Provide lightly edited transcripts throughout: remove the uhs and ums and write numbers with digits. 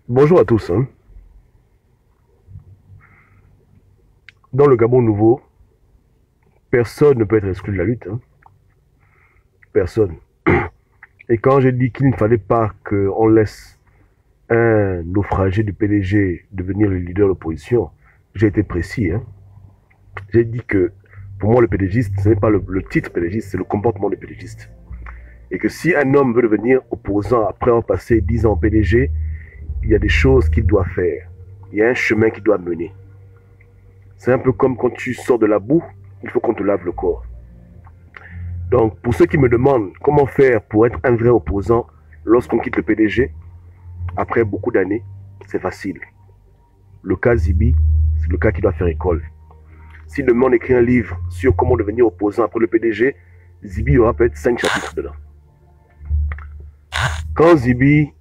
Bonjour à tous, hein. Dans le Gabon nouveau, personne ne peut être exclu de la lutte, hein. Personne. Et quand j'ai dit qu'il ne fallait pas qu'on laisse un naufragé du PDG devenir le leader de l'opposition, j'ai été précis, hein. J'ai dit que pour moi, le PDGiste, ce n'est pas le titre PDGiste, c'est le comportement du PDGiste. Et que si un homme veut devenir opposant après avoir passé 10 ans au PDG, il y a des choses qu'il doit faire. Il y a un chemin qu'il doit mener. C'est un peu comme quand tu sors de la boue, il faut qu'on te lave le corps. Donc, pour ceux qui me demandent comment faire pour être un vrai opposant lorsqu'on quitte le PDG, après beaucoup d'années, c'est facile. Le cas Zibi, c'est le cas qui doit faire école. Si demain on écrit un livre sur comment devenir opposant après le PDG, Zibi aura peut-être 5 chapitres dedans. Quand Zibi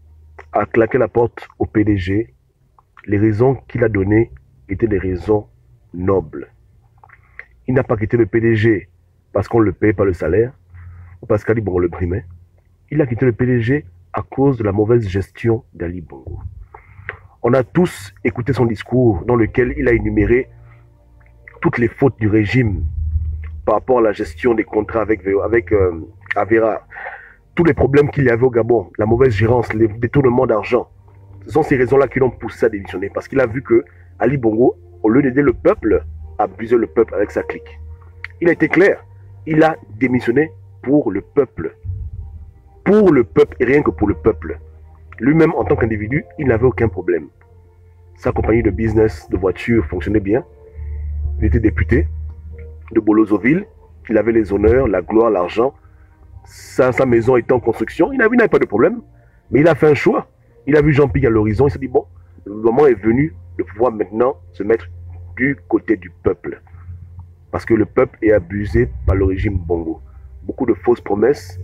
a claqué la porte au PDG, les raisons qu'il a données étaient des raisons nobles. Il n'a pas quitté le PDG parce qu'on ne le paye pas le salaire, ou parce qu'Ali Bongo le primait. Il a quitté le PDG à cause de la mauvaise gestion d'Ali Bongo. On a tous écouté son discours dans lequel il a énuméré toutes les fautes du régime par rapport à la gestion des contrats avec Avera, tous les problèmes qu'il y avait au Gabon, la mauvaise gérance, les détournements d'argent. Ce sont ces raisons-là qui l'ont poussé à démissionner, parce qu'il a vu que Ali Bongo, au lieu d'aider le peuple, abusait le peuple avec sa clique. Il a été clair, il a démissionné pour le peuple. Pour le peuple et rien que pour le peuple. Lui-même, en tant qu'individu, il n'avait aucun problème. Sa compagnie de business, de voitures fonctionnait bien. Il était député de Bolozoville. Il avait les honneurs, la gloire, l'argent. Sa maison était en construction. Il n'avait pas de problème. Mais il a fait un choix. Il a vu Jean-Pierre à l'horizon. Il s'est dit, bon, le moment est venu de pouvoir maintenant se mettre du côté du peuple. Parce que le peuple est abusé par le régime Bongo. Beaucoup de fausses promesses,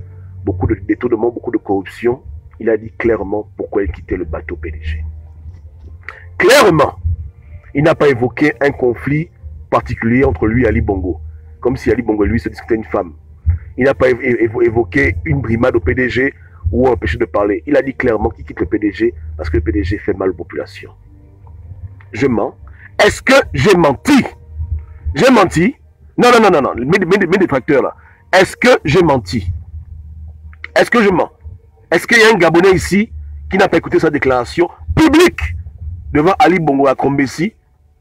beaucoup de détournements, beaucoup de corruption. Il a dit clairement pourquoi il quittait le bateau PDG. Clairement, il n'a pas évoqué un conflit particulier entre lui et Ali Bongo. Comme si Ali Bongo et lui se discutaient une femme. Il n'a pas évoqué une brimade au PDG ou empêché de parler. Il a dit clairement qu'il quitte le PDG parce que le PDG fait mal aux populations. Je mens. Est-ce que j'ai menti? J'ai menti? Non, non, non, non, non. Mes détracteurs là. Est-ce que j'ai menti? Est-ce que je mens? Est-ce qu'il y a un Gabonais ici qui n'a pas écouté sa déclaration publique devant Ali Bongo à Kombessi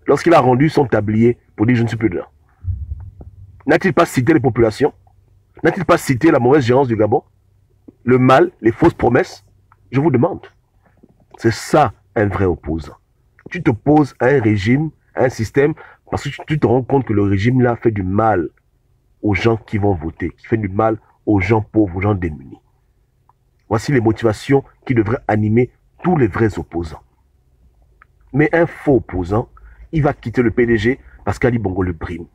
lorsqu'il a rendu son tablier pour dire je ne suis plus dedans? N'a-t-il pas cité les populations? N'a-t-il pas cité la mauvaise gérance du Gabon? Le mal, les fausses promesses? Je vous demande. C'est ça un vrai opposant. Tu t'opposes à un régime, à un système, parce que tu te rends compte que le régime là fait du mal aux gens qui vont voter, qui fait du mal aux gens pauvres, aux gens démunis. Voici les motivations qui devraient animer tous les vrais opposants. Mais un faux opposant, il va quitter le PDG parce qu'Ali Bongo le brime.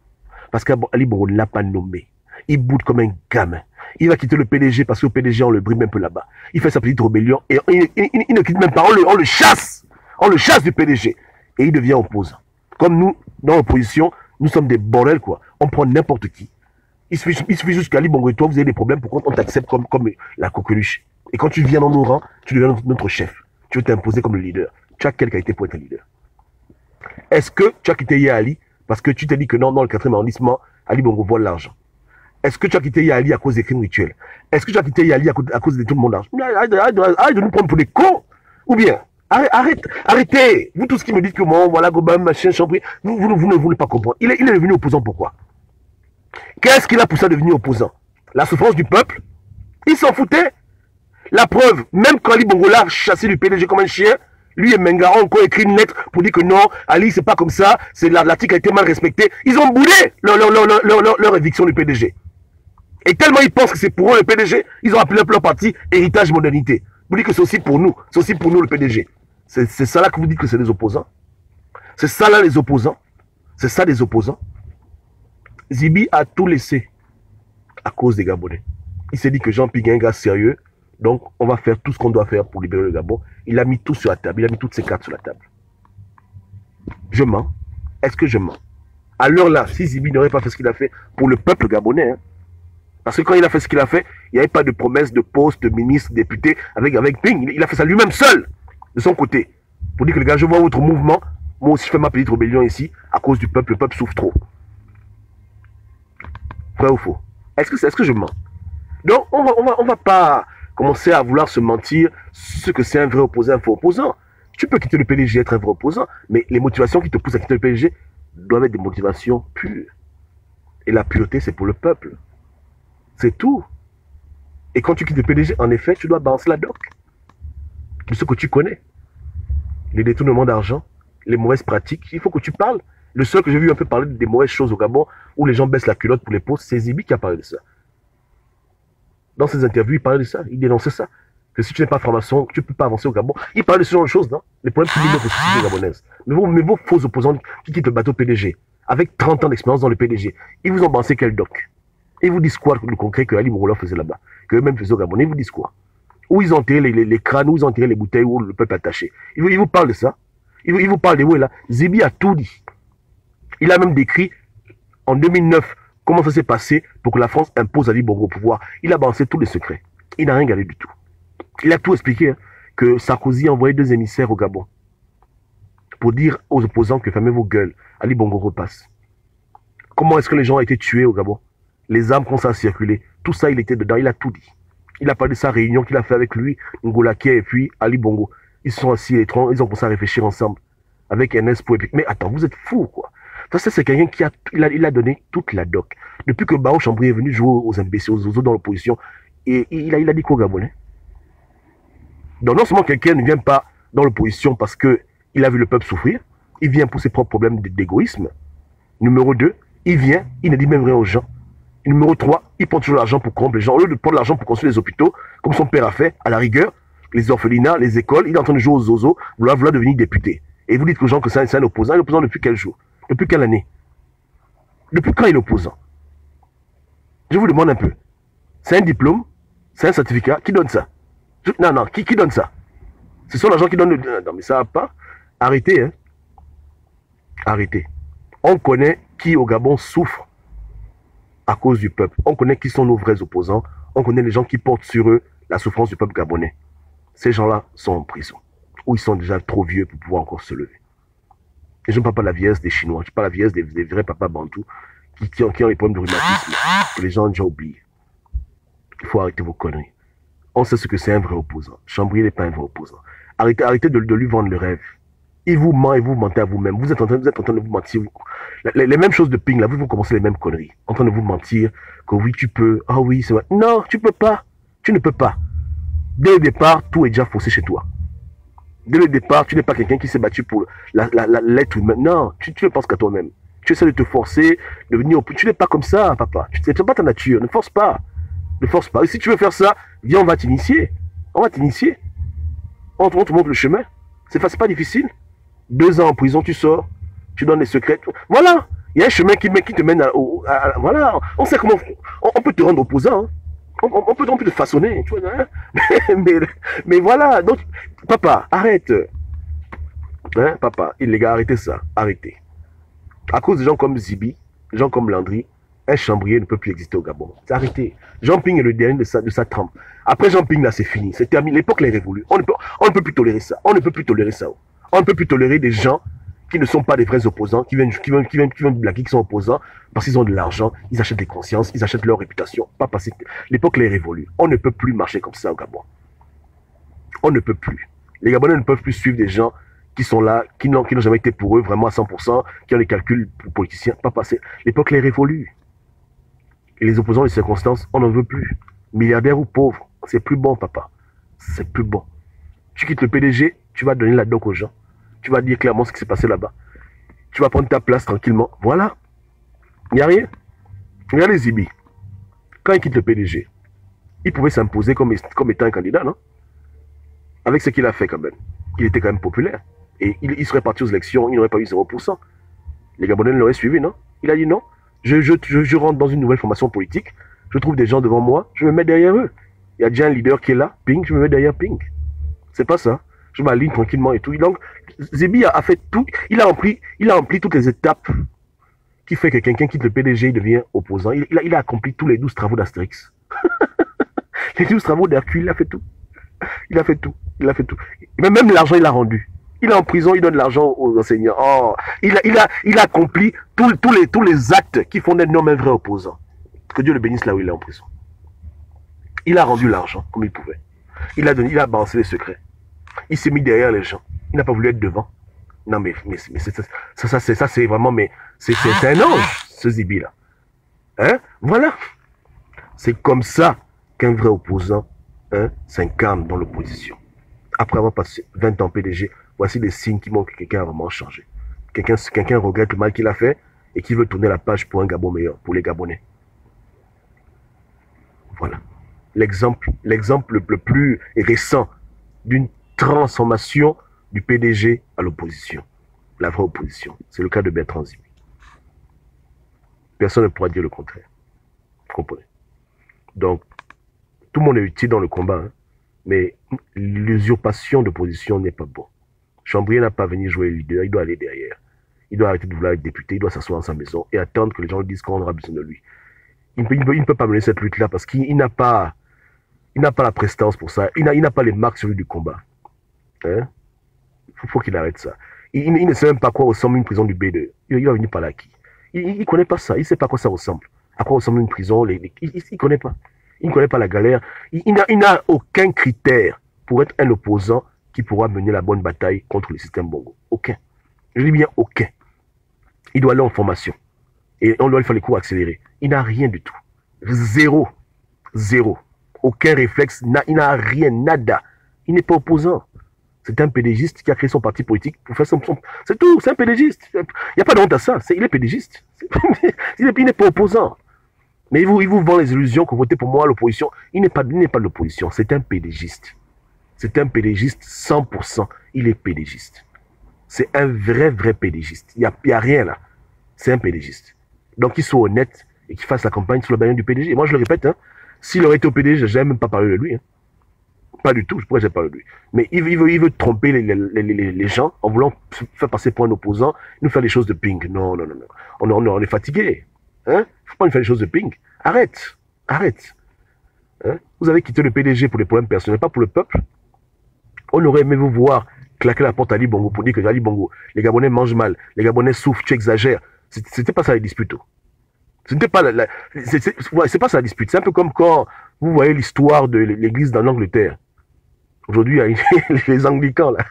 Parce qu'Ali Bongo ne l'a pas nommé. Il boude comme un gamin. Il va quitter le PDG parce que le PDG, on le brime un peu là-bas. Il fait sa petite rébellion et il ne quitte même pas. On le chasse. On le chasse du PDG. Et il devient opposant. Comme nous, dans l'opposition, nous sommes des bordels, quoi. On prend n'importe qui. Il suffit juste qu'Ali Bongo et toi, vous avez des problèmes pour qu'on t'accepte comme la coqueluche. Et quand tu viens dans nos rangs, tu deviens notre chef. Tu veux t'imposer comme le leader. Tu as quelle qualité pour être leader? Est-ce que tu as quitté Yali parce que tu t'es dit que non, dans le 4e arrondissement, Ali Bongo vole l'argent? Est-ce que tu as quitté Yali à cause des crimes rituels? Est-ce que tu as quitté Yali à cause de tout le monde d'argent? Arrête de nous prendre pour des cons. Ou bien, arrêtez. Vous tous qui me dites que bon, voilà, Gobam, machin, Chambry, vous ne voulez pas comprendre. Il est devenu opposant pourquoi? Qu'est-ce qu'il a poussé à devenir opposant? La souffrance du peuple? Il s'en foutait. La preuve, même quand Ali Bongo l'a chassé du PDG comme un chien, lui et Mengara ont encore écrit une lettre pour dire que non, Ali, c'est pas comme ça, l'article a été mal respecté. Ils ont boudé leur éviction du PDG. Et tellement ils pensent que c'est pour eux le PDG, ils ont appelé leur parti Héritage Modernité. Vous dites que c'est aussi pour nous le PDG. C'est ça là que vous dites que c'est des opposants. C'est ça là les opposants. C'est ça des opposants. Zibi a tout laissé à cause des Gabonais. Il s'est dit que Jean-Pierre est un gars sérieux, donc on va faire tout ce qu'on doit faire pour libérer le Gabon. Il a mis tout sur la table, il a mis toutes ses cartes sur la table. Je mens. Est-ce que je mens? À l'heure là, si Zibi n'aurait pas fait ce qu'il a fait pour le peuple gabonais, hein, parce que quand il a fait ce qu'il a fait, il n'y avait pas de promesse de poste, de ministre, député, avec Ping. Il a fait ça lui-même seul, de son côté. Pour dire que les gars, je vois votre mouvement, moi aussi je fais ma petite rébellion ici, à cause du peuple, le peuple souffre trop. Vrai ou faux? Est-ce que je mens? Donc, on va pas commencer à vouloir se mentir ce que c'est un vrai opposant, un faux opposant. Tu peux quitter le PDG, être un vrai opposant, mais les motivations qui te poussent à quitter le PDG doivent être des motivations pures. Et la pureté, c'est pour le peuple. C'est tout. Et quand tu quittes le PDG, en effet, tu dois balancer la doc de ce que tu connais. Les détournements d'argent, les mauvaises pratiques, il faut que tu parles. Le seul que j'ai vu un peu parler des mauvaises choses au Gabon, où les gens baissent la culotte pour les postes, c'est Zibi qui a parlé de ça. Dans ses interviews, il parlait de ça, il dénonçait ça. Que si tu n'es pas franc-maçon, tu ne peux pas avancer au Gabon. Il parlait de ce genre de choses, non? Les problèmes publics de la société gabonaise. Mais vos faux opposants qui quittent le bateau PDG, avec 30 ans d'expérience dans le PDG, ils vous ont balancé quel doc? Ils vous disent quoi le concret que Ali Mouroula faisait là-bas? Que eux-mêmes faisaient au Gabon? Ils vous disent quoi? Où ils ont enterré les crânes, où ils ont enterré les bouteilles, où le peuple est attaché. Ils vous parlent de ça. Ils vous parlent de où là. Zibi a tout dit. Il a même décrit en 2009 comment ça s'est passé pour que la France impose Ali Bongo au pouvoir. Il a balancé tous les secrets. Il n'a rien gardé du tout. Il a tout expliqué, hein, que Sarkozy a envoyé 2 émissaires au Gabon pour dire aux opposants que fermez vos gueules, Ali Bongo repasse. Comment est-ce que les gens ont été tués au Gabon? Les armes commencent à circuler. Tout ça, il était dedans, il a tout dit. Il a parlé de sa réunion qu'il a fait avec lui, Ngolake et puis Ali Bongo. Ils se sont assis, les trois, ils ont commencé à réfléchir ensemble. Avec Ernest Poué. Mais attends, vous êtes fous, quoi. Ça, c'est quelqu'un qui a donné toute la doc. Depuis que Bao Chambry est venu jouer aux imbéciles, aux autres dans l'opposition, et il a dit quoi au Gabonais? Donc non seulement quelqu'un ne vient pas dans l'opposition parce qu'il a vu le peuple souffrir, il vient pour ses propres problèmes d'égoïsme. Numéro 2, il vient, il ne dit même rien aux gens. Numéro 3, il prend toujours l'argent pour corrompre les gens. Au lieu de prendre l'argent pour construire les hôpitaux, comme son père a fait, à la rigueur, les orphelinats, les écoles, il est en train de jouer aux zozo, vouloir devenir député. Et vous dites aux gens que c'est un opposant. Il est opposant depuis quel jour? Depuis quelle année? Depuis quand il est opposant? Je vous demande un peu. C'est un diplôme? C'est un certificat? Qui donne ça? Non, qui donne ça? Ce sont les gens qui donnent le... Non, mais ça va pas. Arrêtez, hein. Arrêtez. On connaît qui au Gabon souffre à cause du peuple. On connaît qui sont nos vrais opposants. On connaît les gens qui portent sur eux la souffrance du peuple gabonais. Ces gens-là sont en prison. Ou ils sont déjà trop vieux pour pouvoir encore se lever. Et je ne parle pas de la vieillesse des Chinois. Je parle de la vieillesse des vrais papas bantous qui ont les problèmes de rhumatisme. Que les gens ont déjà oublié. Il faut arrêter vos conneries. On sait ce que c'est un vrai opposant. Chambry n'est pas un vrai opposant. Arrêtez de lui vendre le rêve. Il vous ment et vous mentez à vous-même. Vous êtes en train de vous mentir. Les mêmes choses de ping, là, vous commencez les mêmes conneries. En train de vous mentir que oui, tu peux. Ah oui, c'est vrai. Non, tu peux pas. Tu ne peux pas. Dès le départ, tout est déjà faussé chez toi. Dès le départ, tu n'es pas quelqu'un qui s'est battu pour l'être humain. Non, tu ne penses qu'à toi-même. Tu essaies de te forcer, de venir au plus. Tu n'es pas comme ça, papa. Tu n'es pas ta nature. Ne force pas. Ne force pas. Et si tu veux faire ça, viens, on va t'initier. On va t'initier. On te montre le chemin. C'est pas difficile. 2 ans en prison, tu sors. Tu donnes les secrets. Voilà. Il y a un chemin qui te mène voilà. On sait comment. On peut te rendre opposant. Hein. On peut te façonner. Tu vois, hein. mais voilà. Donc, papa, arrête. Hein, papa, les gars, arrêtez ça. Arrêtez. À cause de gens comme Zibi, gens comme Landry, un chambrier ne peut plus exister au Gabon. Arrêtez. Jean Ping est le dernier de sa trempe. Après Jean Ping, là, c'est fini. C'est terminé. L'époque est révolue. On ne peut plus tolérer ça. On ne peut plus tolérer ça. On ne peut plus tolérer des gens qui ne sont pas des vrais opposants, qui viennent blaguer, qui sont opposants, parce qu'ils ont de l'argent, ils achètent des consciences, ils achètent leur réputation. Pas passer. L'époque est révolue. On ne peut plus marcher comme ça au Gabon. On ne peut plus. Les Gabonais ne peuvent plus suivre des gens qui sont là, qui n'ont jamais été pour eux vraiment à 100%, qui ont les calculs politiciens. Pas passer. L'époque est révolue. Et les opposants, les circonstances, on n'en veut plus. Milliardaire ou pauvre, c'est plus bon, papa. C'est plus bon. Tu quittes le PDG, tu vas donner la doc aux gens. Tu vas dire clairement ce qui s'est passé là-bas. Tu vas prendre ta place tranquillement. Voilà. Il n'y a rien. Regardez Zibi. Quand il quitte le PDG, il pouvait s'imposer comme étant un candidat, non? Avec ce qu'il a fait quand même. Il était quand même populaire. Et il serait parti aux élections, il n'aurait pas eu 0%. Les Gabonais l'auraient suivi, non? Il a dit non. Je rentre dans une nouvelle formation politique. Je trouve des gens devant moi, je me mets derrière eux. Il y a déjà un leader qui est là, Ping, je me mets derrière Ping. C'est pas ça. Je m'aligne tranquillement et tout. Donc, Zibi a fait tout. Il a rempli toutes les étapes qui fait que quelqu'un quitte le PDG, il devient opposant. Il a accompli tous les 12 travaux d'Astérix. Les 12 travaux d'Hercule, il a fait tout. Il a fait tout. Il a fait tout. Même l'argent, il a rendu. Il est en prison, il donne l'argent aux enseignants. Oh, il a accompli tous les actes qui font d'un homme un vrai opposant. Que Dieu le bénisse là où il est en prison. Il a rendu l'argent comme il pouvait. Il a balancé les secrets. Il s'est mis derrière les gens. Il n'a pas voulu être devant. Non, mais ça c'est vraiment, mais c'est un ange, ce Zibi-là. Hein? Voilà. C'est comme ça qu'un vrai opposant s'incarne dans l'opposition. Après avoir passé 20 ans PDG, voici les signes qui montrent que quelqu'un a vraiment changé. Quelqu'un regrette le mal qu'il a fait et qui veut tourner la page pour un Gabon meilleur, pour les Gabonais. Voilà. L'exemple le plus récent d'une transformation du PDG à l'opposition. La vraie opposition. C'est le cas de Bertrand Zibi. Personne ne pourra dire le contraire. Vous comprenez? Donc, tout le monde est utile dans le combat, hein, mais l'usurpation de position n'est pas bon. Chambrier n'a pas venu jouer le leader, il doit aller derrière. Il doit arrêter de vouloir être député, il doit s'asseoir dans sa maison et attendre que les gens lui disent qu'on aura besoin de lui. Il ne peut pas mener cette lutte-là parce qu'il n'a pas la prestance pour ça. Il n'a pas les marques sur lui du combat. Hein? Faut qu'il arrête ça. Il ne sait même pas à quoi ressemble une prison du B2. Il va venir par là qui? Il ne connaît pas ça. Il ne sait pas à quoi ça ressemble. À quoi ressemble une prison. Il ne connaît pas. Il ne connaît pas la galère. Il n'a aucun critère pour être un opposant qui pourra mener la bonne bataille contre le système Bongo. Aucun. Je dis bien aucun. Il doit aller en formation. Et on doit lui faire les cours accélérés. Il n'a rien du tout. Zéro. Zéro. Aucun réflexe. Il n'a rien. Nada. Il n'est pas opposant. C'est un pédégiste qui a créé son parti politique pour faire son... C'est tout. C'est un pédégiste. Il n'y a pas de honte à ça. Il est pédégiste. Il n'est pas opposant. Mais il vous vend les illusions que votez pour moi à l'opposition. Il n'est pas de l'opposition. C'est un pédégiste. C'est un pédégiste 100%. Il est pédégiste. C'est un vrai pédégiste. Il n'y a rien là. C'est un pédégiste. Donc qu'il soit honnête et qu'il fasse la campagne sous le bannière du PDG. Et moi je le répète, hein, s'il aurait été au PDG, je n'ai même pas parlé de lui. Hein. Pas du tout, je pourrais parler de lui. Mais il veut tromper les gens en voulant se faire passer pour un opposant, nous faire des choses de ping. Non. On est fatigué. Hein? Faut pas nous faire des choses de ping. Arrête. Hein? Vous avez quitté le PDG pour des problèmes personnels, pas pour le peuple. On aurait aimé vous voir claquer la porte à Ali Bongo pour dire que Ali Bongo, les Gabonais mangent mal, les Gabonais souffrent, tu exagères. C'était pas ça la dispute. Ce n'était pas c'est pas ça la dispute. C'est un peu comme quand vous voyez l'histoire de l'église dans l'Angleterre. Aujourd'hui, il y a les anglicans là.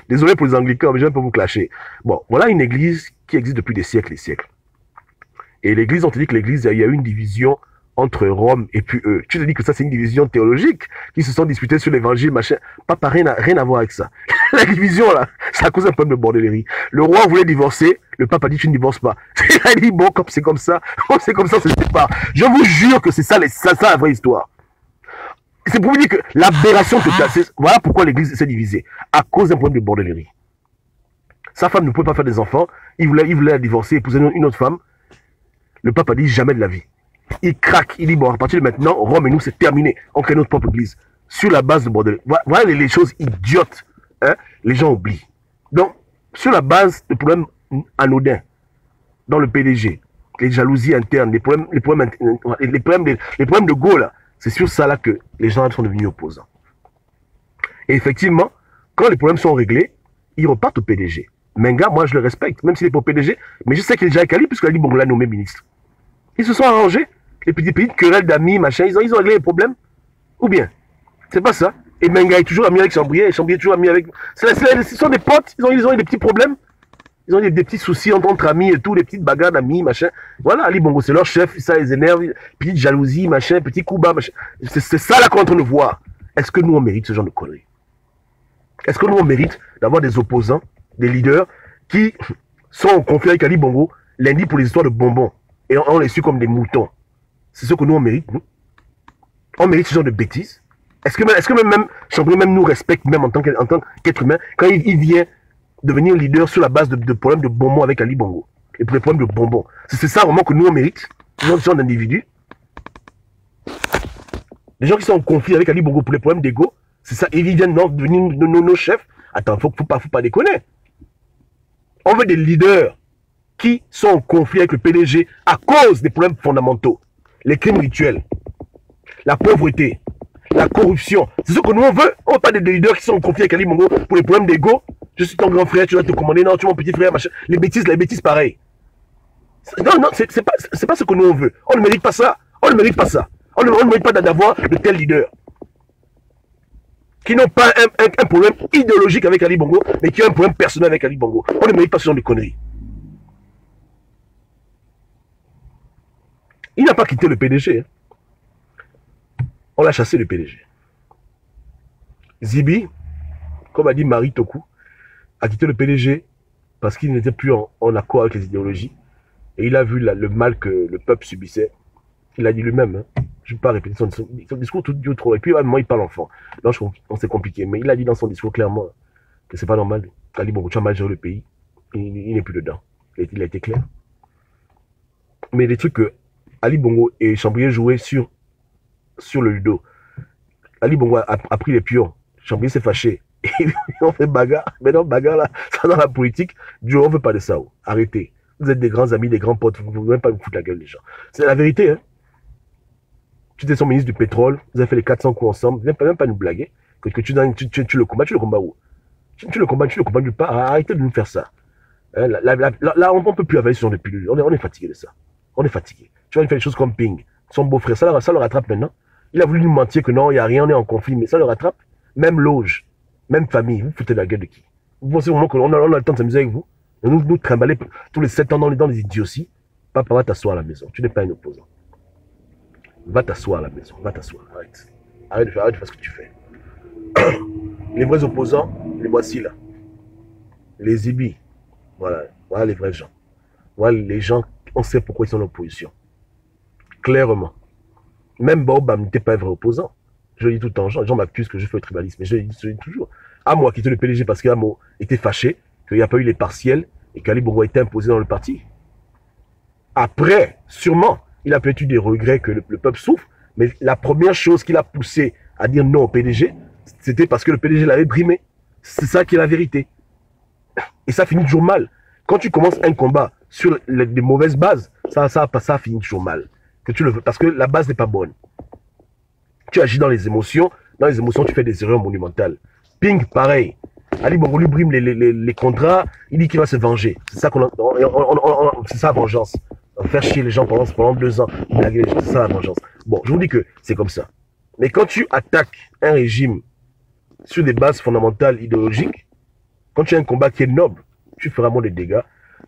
Désolé pour les anglicans, mais j'aime pas vous clasher. Bon, voilà une église qui existe depuis des siècles et siècles. Et l'église, on te dit que l'église, il y a eu une division entre Rome et puis eux. Tu te dis que ça, c'est une division théologique, qui se sont disputés sur l'évangile, machin. Papa, rien à voir avec ça. La division, là, ça cause un problème de bordellerie. Le roi voulait divorcer, le pape a dit, tu ne divorces pas. Il a dit, bon, comme c'est comme ça, on se sépare. Je vous jure que c'est ça, la vraie histoire. C'est pour vous dire que l'aberration totale, voilà pourquoi l'église s'est divisée. À cause d'un problème de bordellerie. Sa femme ne pouvait pas faire des enfants, il voulait la divorcer, épouser une autre femme. Le pape a dit, jamais de la vie. Il craque, il dit, bon, à partir de maintenant, Rome et nous, c'est terminé. On crée notre propre église. Sur la base de bordellerie. Voilà les choses idiotes. Hein? Les gens oublient. Donc, sur la base de problèmes anodins, dans le PDG, les jalousies internes, les problèmes de go, là, c'est sur ça là que les gens sont devenus opposants. Et effectivement, quand les problèmes sont réglés, ils repartent au PDG. Menga, moi je le respecte, même s'il est pas au PDG, mais je sais qu'il est déjà avec Ali, puisqu'il a dit, bon, l'a nommé ministre. Ils se sont arrangés, les petites querelles d'amis, machin, ils ont réglé les problèmes. Ou bien, c'est pas ça. Et Menga est toujours ami avec Chambrier, et Chambrier est toujours ami avec... Ce sont des potes, ils ont eu des petits problèmes. Ils ont des petits soucis entre amis et tout, des petites bagarres d'amis, machin. Voilà, Ali Bongo, c'est leur chef, ça les énerve, petite jalousie, machin, petit coup bas, machin. C'est ça là qu'on est en train de voir. Est-ce que nous, on mérite ce genre de conneries? Est-ce que nous, on mérite d'avoir des opposants, des leaders, qui sont en conflit avec Ali Bongo, lundi pour les histoires de bonbons, et on les suit comme des moutons? C'est ce que nous, on mérite, nous? On mérite ce genre de bêtises? Est-ce que même Chambrier même nous respecte, même en tant qu'être humain, quand il vient devenir leader sur la base de problèmes de bonbons avec Ali Bongo. Et pour les problèmes de bonbons. C'est ça vraiment que nous on mérite. Ce genre d'individus. Les gens qui sont en conflit avec Ali Bongo pour les problèmes d'ego, c'est ça. Et ils viennent devenir nos chefs. Attends, faut pas déconner. On veut des leaders qui sont en conflit avec le PDG à cause des problèmes fondamentaux. Les crimes rituels. La pauvreté. La corruption. C'est ce que nous on veut. On veut pas des leaders qui sont en conflit avec Ali Bongo pour les problèmes d'ego. Je suis ton grand frère, tu dois te commander. Non, tu es mon petit frère, machin. Les bêtises pareilles. Non, c'est pas ce que nous on veut. On ne mérite pas ça. On ne mérite pas ça. On ne mérite pas d'avoir de tels leaders. Qui n'ont pas un problème idéologique avec Ali Bongo, mais qui ont un problème personnel avec Ali Bongo. On ne mérite pas ce genre de conneries. Il n'a pas quitté le PDG. On l'a chassé, le PDG. Zibi, comme a dit Marie Toku, a quitté le PDG parce qu'il n'était plus en accord avec les idéologies. Et il a vu le mal que le peuple subissait. Il a dit lui-même, hein, je ne vais pas répéter son discours tout du trop. Et puis à un moment, il parle enfant. Donc c'est compliqué. Mais il a dit dans son discours clairement que c'est pas normal. Ali Bongo, tu as mal géré le pays. Il n'est plus dedans. Il a été clair. Mais les trucs que Ali Bongo et Chambrier jouaient sur le ludo. Ali Bongo a pris les pions. Chambrier s'est fâché. On fait bagarre. Mais non, bagarre là, ça dans la politique. Dieu, on ne veut pas de ça. Oh. Arrêtez. Vous êtes des grands amis, des grands potes. Vous ne pouvez même pas vous foutre la gueule des gens. C'est la vérité. Hein. Tu étais son ministre du pétrole. Vous avez fait les 400 coups ensemble. Même pas nous blaguer. Que tu le combats. Tu le combats où? Tu le combats nulle part. Arrêtez de nous faire ça. Hein, là, on ne peut plus avaler ce genre de pilule. On est fatigué de ça. On est fatigué. Tu vois, il fait des choses comme Ping. Son beau-frère, ça le rattrape maintenant. Il a voulu nous mentir que non, il n'y a rien, on est en conflit. Mais ça le rattrape. Même loge. Même famille. Vous foutez la gueule de qui? Vous pensez vraiment qu'on a le temps de s'amuser avec vous? Nous trimballer tous les 7 ans dans les idioties. Papa, va t'asseoir à la maison. Tu n'es pas un opposant. Va t'asseoir à la maison. Va t'asseoir. Arrête. Arrête de faire ce que tu fais. Les vrais opposants, les voici là. Les Zibi. Voilà les vrais gens. Voilà les gens, on sait pourquoi ils sont en opposition. Clairement. Même Baobab n'était pas un vrai opposant. Je le dis tout le temps. Les gens m'accusent que je fais le tribalisme. Mais je le dis toujours. Amo a quitté le PDG parce qu'Amo était fâché qu'il n'y a pas eu les partiels et qu'Ali Bongo a été imposé dans le parti. Après, sûrement, il a peut-être eu des regrets que le peuple souffre, mais la première chose qu'il a poussé à dire non au PDG, c'était parce que le PDG l'avait brimé. C'est ça qui est la vérité. Et ça finit toujours mal. Quand tu commences un combat sur des mauvaises bases, ça finit toujours mal. Parce que la base n'est pas bonne. Tu agis dans les émotions. Dans les émotions, tu fais des erreurs monumentales. Ping, pareil. Ali Bongo lui brime les contrats, il dit qu'il va se venger. C'est ça c'est ça la vengeance. Faire chier les gens pendant 2 ans, c'est ça la vengeance. Bon, je vous dis que c'est comme ça. Mais quand tu attaques un régime sur des bases fondamentales idéologiques, quand tu as un combat qui est noble, tu feras moins de dégâts,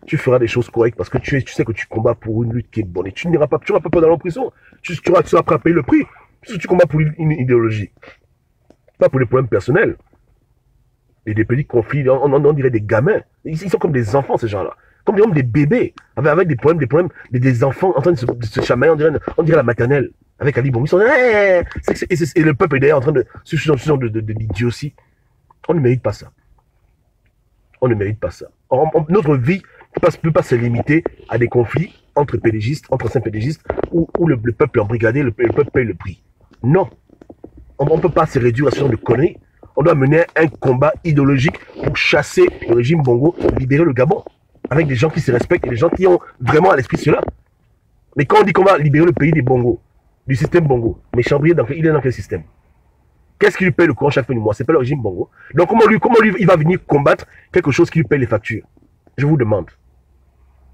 tu feras des choses correctes parce que tu sais que tu combats pour une lutte qui est bonne. Et tu n'auras pas dans la prison. Tu seras prêt à payer le prix. Parce que tu combats pour une idéologie. Pas pour des problèmes personnels. Et des petits conflits, on dirait des gamins. Ils sont comme des enfants, ces gens-là. Comme des bébés, avec des problèmes, des enfants en train de se chamailler, on dirait la maternelle. Avec Ali Bongo, ils sont et le peuple est d'ailleurs en train de ce genre d'idiotie. On ne mérite pas ça. On ne mérite pas ça. Notre vie ne peut pas se limiter à des conflits entre pédégistes, entre anciens pédégistes, où le peuple est embrigadé, le peuple paye le prix. Non. On ne peut pas se réduire à ce genre de conneries. On doit mener un combat idéologique pour chasser le régime Bongo, libérer le Gabon, avec des gens qui se respectent et des gens qui ont vraiment à l'esprit cela. Mais quand on dit qu'on va libérer le pays des Bongo, du système Bongo, mais Chambrier, il est dans quel système? Qu'est-ce qui lui paye le courant chaque fin du mois? C'est pas le régime Bongo. Donc comment lui il va venir combattre quelque chose qui lui paye les factures? Je vous demande.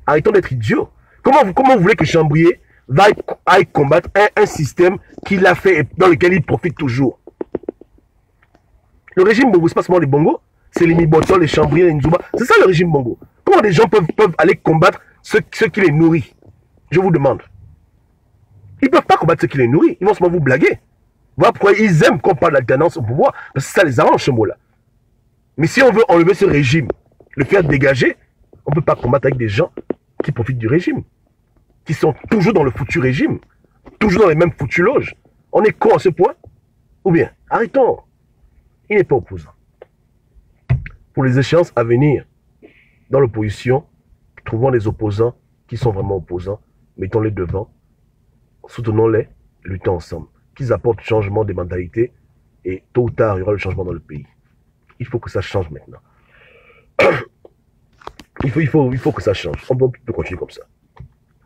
Arrêtons d'être idiots. Comment vous voulez que Chambrier aille combattre un système qu'il a fait et dans lequel il profite toujours? Le régime Bongo, c'est pas seulement les Bongo, c'est les Miboto, les Chambriers, les Nzouba. C'est ça le régime Bongo. Comment des gens peuvent aller combattre ceux qui les nourrissent? Je vous demande. Ils ne peuvent pas combattre ceux qui les nourrissent. Ils vont seulement vous blaguer. Voilà pourquoi ils aiment qu'on parle d'alternance au pouvoir. Parce que ça les arrange ce mot-là. Mais si on veut enlever ce régime, le faire dégager, on ne peut pas combattre avec des gens qui profitent du régime. Qui sont toujours dans le foutu régime. Toujours dans les mêmes foutus loges. On est con à ce point? Ou bien, arrêtons. Il n'est pas opposant. Pour les échéances à venir, dans l'opposition, trouvons les opposants qui sont vraiment opposants, mettons-les devant, soutenons-les, luttons ensemble. Qu'ils apportent changement des mentalités et tôt ou tard, il y aura le changement dans le pays. Il faut que ça change maintenant. Il faut que ça change. On peut continuer comme ça.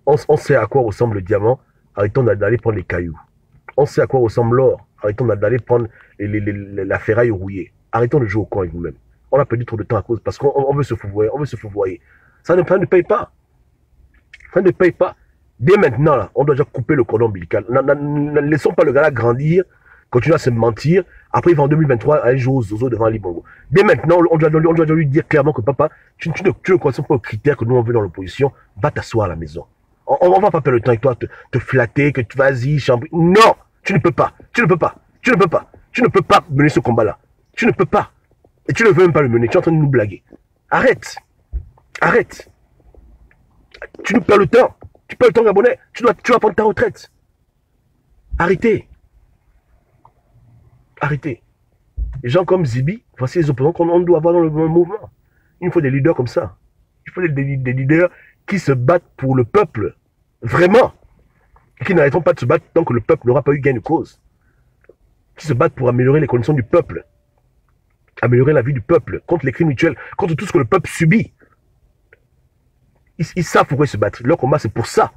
On sait à quoi ressemble le diamant, arrêtons d'aller prendre les cailloux. On sait à quoi ressemble l'or, arrêtons d'aller prendre la ferraille rouillée. Arrêtons de jouer au con avec vous-même. On a perdu trop de temps à cause, parce qu'on veut se fourvoyer, Ça ne paye pas. Ça ne paye pas. Dès maintenant, là, on doit déjà couper le cordon ombilical. Ne laissons pas le gars là grandir, continuer à se mentir. Après, il va en 2023 un jour au Zozo devant Ali Bongo. Dès maintenant, on doit lui dire clairement que papa, tu ne corresponds pas aux critères que nous on veut dans l'opposition. Va t'asseoir à la maison. On va pas perdre le temps avec toi, te flatter, que tu vas-y, chambrer. Non, tu ne peux pas. Tu ne peux pas. Tu ne peux pas. Tu ne peux pas mener ce combat-là. Tu ne peux pas. Et tu ne veux même pas le mener. Tu es en train de nous blaguer. Arrête. Arrête. Tu nous perds le temps. Tu perds le temps, Gabonais. Tu vas prendre ta retraite. Arrêtez. Arrêtez. Les gens comme Zibi, voici les opposants qu'on doit avoir dans le mouvement. Il nous faut des leaders comme ça. Il faut des leaders qui se battent pour le peuple. Vraiment. Et qui n'arrêteront pas de se battre tant que le peuple n'aura pas eu gain de cause. Qui se battent pour améliorer les conditions du peuple. Améliorer la vie du peuple. Contre les crimes mutuels. Contre tout ce que le peuple subit. Ils savent pourquoi ils se battent. Leur combat, c'est pour ça.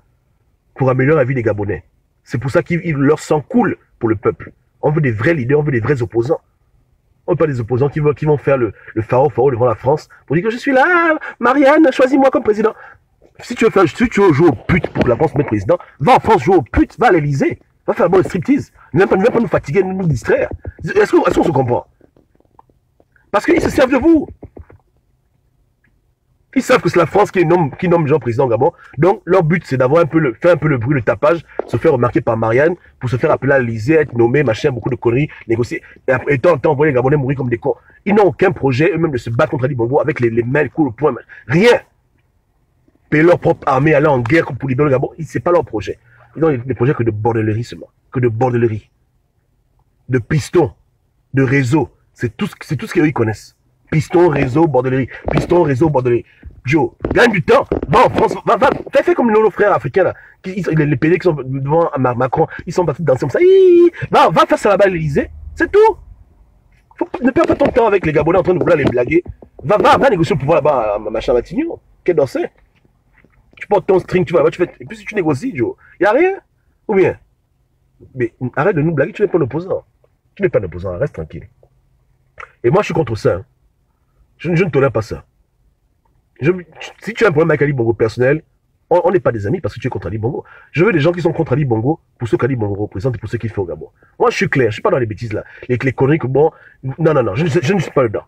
Pour améliorer la vie des Gabonais. C'est pour ça qu'ils leur sang coule pour le peuple. On veut des vrais leaders, on veut des vrais opposants. On veut pas des opposants qui vont faire le pharo devant la France pour dire que je suis là, Marianne, choisis-moi comme président. Si tu veux jouer aux putes pour que la France mette président, va en France jouer aux putes, va à l'Elysée, va faire un bon striptease. Ne viens pas nous fatiguer, nous distraire. Est-ce qu'on se comprend? Parce qu'ils se servent de vous. Ils savent que c'est la France qui nomme Jean président au Gabon. Donc, leur but, c'est d'avoir faire un peu le bruit, le tapage, se faire remarquer par Marianne, pour se faire appeler à l'Élysée, être nommé, machin, beaucoup de conneries, négocier. Et après, envoyer les Gabonais mourir comme des cons. Ils n'ont aucun projet, eux-mêmes, de se battre contre Ali Bongo avec les mains, les coups, le poing. Rien. Payer leur propre armée, aller en guerre pour libérer le Gabon, c'est pas leur projet. Ils ont des projets que de bordellerie seulement. Que de bordellerie. De pistons. De réseaux. C'est tout ce qu'ils connaissent. Piston, réseau, bordellerie. Piston, réseau, bordellerie. Joe, gagne du temps. Va en France. Fais comme nos frères africains là. Les PD qui sont devant Macron, ils sont partis danser comme ça. Va faire ça là-bas à l'Élysée. C'est tout. Ne perds pas ton temps avec les Gabonais en train de vouloir les blaguer. Va négocier le pouvoir là-bas à machin Matignon. Quel danseur. Tu portes ton string, tu vas là-bas, tu fais. Et puis si tu négocies, Joe, il n'y a rien. Ou bien. Mais arrête de nous blaguer, tu n'es pas un opposant. Tu n'es pas un opposant, reste tranquille. Et moi, je suis contre ça. Hein. Je ne tolère pas ça. Si tu as un problème avec Ali Bongo personnel, on n'est pas des amis parce que tu es contre Ali Bongo. Je veux des gens qui sont contre Ali Bongo pour ce qu'Ali Bongo représente et pour ce qu'il fait au Gabon. Moi, je suis clair, je ne suis pas dans les bêtises là. Les conneries que bon. Non, je ne suis pas dedans.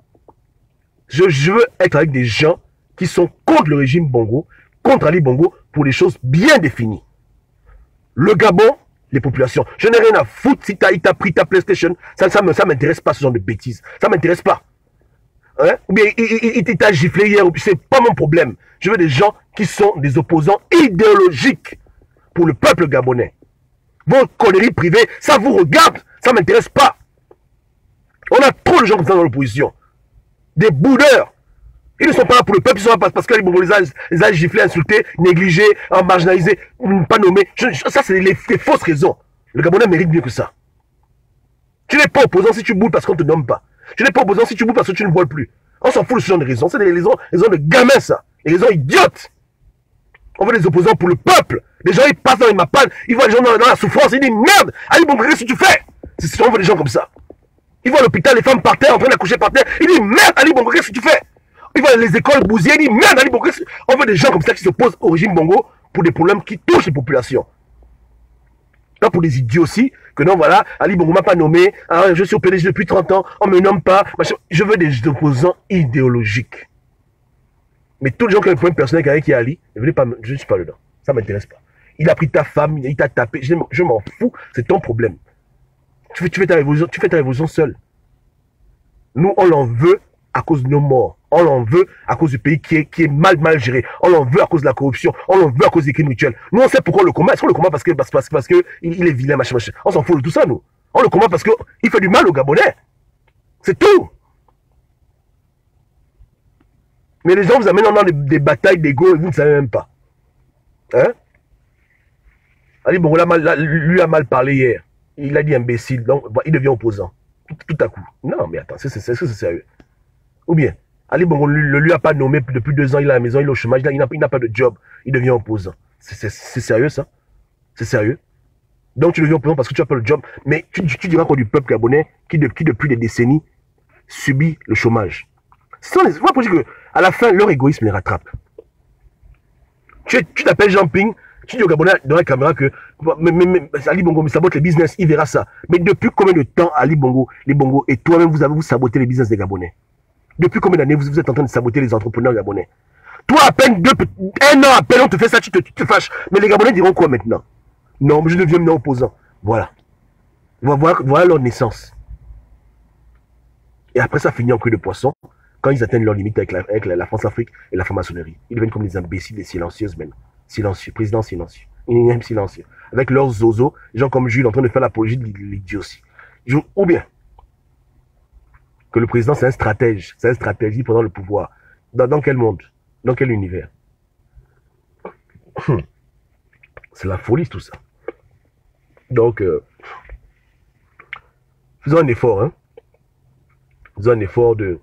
Je veux être avec des gens qui sont contre le régime Bongo, contre Ali Bongo, pour des choses bien définies. Le Gabon, les populations. Je n'ai rien à foutre si il t'a pris ta PlayStation. Ça m'intéresse pas ce genre de bêtises. Ça m'intéresse pas. Hein? Ou bien il t'a giflé hier, c'est pas mon problème. Je veux des gens qui sont des opposants idéologiques pour le peuple gabonais. Vos conneries privées, ça vous regarde, ça m'intéresse pas. On a trop de gens comme ça dans l'opposition. Des boudeurs. Ils ne sont pas là pour le peuple, ils sont là parce que les a giflés, insultés, négligés, marginalisés, pas nommés. Ça, c'est les fausses raisons. Le Gabonais mérite mieux que ça. Tu n'es pas opposant si tu boudes parce qu'on ne te nomme pas. Tu n'es pas opposant si tu boudes parce que tu ne voles plus. On s'en fout de ce genre de raisons. C'est des raisons de gamins, ça. Des raisons idiotes. On veut des opposants pour le peuple. Les gens, ils passent dans les mappales, ils voient les gens dans la souffrance, ils disent merde, Ali Bongo, qu'est-ce que tu fais? On veut des gens comme ça. Ils voient l'hôpital, les femmes par terre, en train d'accoucher par terre, ils disent merde, Ali Bongo, qu'est-ce que tu fais? Ils voient les écoles bousillées, ils disent merde, Ali Bongo, on veut des gens comme ça qui s'opposent au régime Bongo pour des problèmes qui touchent les populations. Pas pour des idiots aussi, que non, voilà, Ali Bongo m'a pas nommé, hein, je suis au PDG depuis 30 ans, on me nomme pas. Je veux des opposants idéologiques. Mais tous les gens qui ont un problème personnel avec Ali, je ne suis pas dedans. Ça ne m'intéresse pas. Il a pris ta femme, il t'a tapé, je m'en fous, c'est ton problème. Tu fais ta révolution seul. Nous, on l'en veut à cause de nos morts. On l'en veut à cause du pays qui est mal géré. On l'en veut à cause de la corruption. On l'en veut à cause des crimes mutuels. Nous, on sait pourquoi on le combat. Est-ce qu'on le combat parce que il est vilain, machin. On s'en fout de tout ça, nous. On le combat parce qu'il fait du mal aux Gabonais. C'est tout. Mais les gens vous amènent dans des batailles d'ego et vous ne savez même pas. Hein? Ali Bongo lui a mal parlé hier. Il a dit imbécile, donc il devient opposant. Tout à coup. Non, mais attends, est-ce que c'est sérieux? Ou bien, Ali Bongo ne lui a pas nommé depuis 2 ans, il est à la maison, il est au chômage, il n'a pas de job, il devient opposant. C'est sérieux ça? C'est sérieux? Donc tu deviens opposant parce que tu n'as pas le job, mais tu diras quoi du peuple gabonais qui depuis des décennies subit le chômage? Moi, pour dire que à la fin, leur égoïsme les rattrape. Tu t'appelles Jean Ping, tu dis au Gabonais dans la caméra que mais Ali Bongo me sabote les business, il verra ça. Mais depuis combien de temps Ali Bongo, les Bongo et toi-même vous sabotez les business des Gabonais? Depuis combien d'années vous êtes en train de saboter les entrepreneurs gabonais? Toi, à peine 1 an à peine on te fait ça, tu te fâches. Mais les Gabonais diront quoi maintenant? Non, mais je deviens maintenant opposant. Voilà. Voilà leur naissance. Et après ça finit en queue de poisson. Quand ils atteignent leur limite avec la France-Afrique et la franc-maçonnerie, ils deviennent comme des imbéciles et silencieuses maintenant. Silencieux, président silencieux. Silencieux. Avec leurs zozos, des gens comme Jules en train de faire l'apologie de l'idiotie. Ou bien, que le président c'est un stratège. C'est un stratégie pendant le pouvoir. Dans quel monde? Dans quel univers? C'est la folie tout ça. Donc, faisons un effort, hein. Faisons un effort de